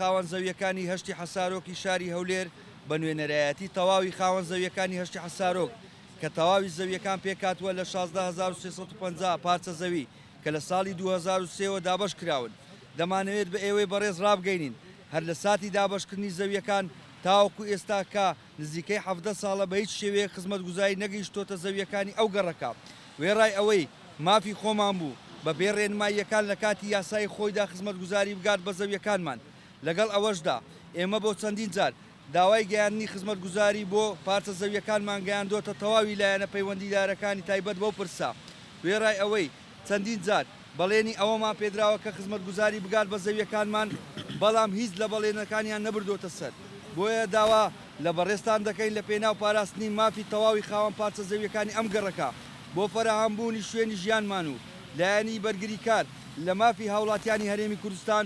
خاوەن زەویەکانی هەشتی حەسارۆکی شاری هەولێر بە نوێنەرایەتی تەواوی خاوەن زەویەکانی هەشتی حەسارۆک کە تەواوی زەویەکان پێکاتوە لە 16,350 پارچە زەوی کە لە ساڵی 2003ەوە دابەش کراون. دەمانەوێت بە ئێوەی بەڕێز ڕابگەینین هەر لە ساتی دابەشکردنی زەویەکان تاوەکو ئێستا کە نزیکەی 17 ساڵە بە هیچ شێوەیە خزمەتگوزاری نەگەیشتۆتە زەویەکانی ئەو گەڕەکە. وێڕای ئەوەی مافی خۆمان بوو بە بێ ڕێنماییەکان لە کاتی یاسای خۆیدا خزمەتگوزاری بگات بە زەویەکانمان. لەگەڵ ئەوەشدا ئێمە بۆ چەندین جار داوای گەیاندنی خزمەتگوزاری بۆ پارچە زەویەکانمان گەیاندۆتە تەواوی لایەنە پەیوەندیدارەکانی تایبەت بەو پرسا. وێڕای ئەوەی چەندین جار بەڵێنی ئەوەمان پێدراوە کە خزمەتگوزاری بگات بە زەویەکانمان بەڵام هیچ لە بەڵێنەکانیان نەبردۆتە سەر. بۆیە داوا لە بەڕێستان دەکەین لە پێناو پاراستنی مافی تەواوی خاوەن پارچە زەویەکانی ئەم گەڕەکە بۆ فەرەهەمبوونی شوێنی ژیانمان و لایەنی بەرگریکار لە مافی هاوڵاتیانی هەرێمی کوردستان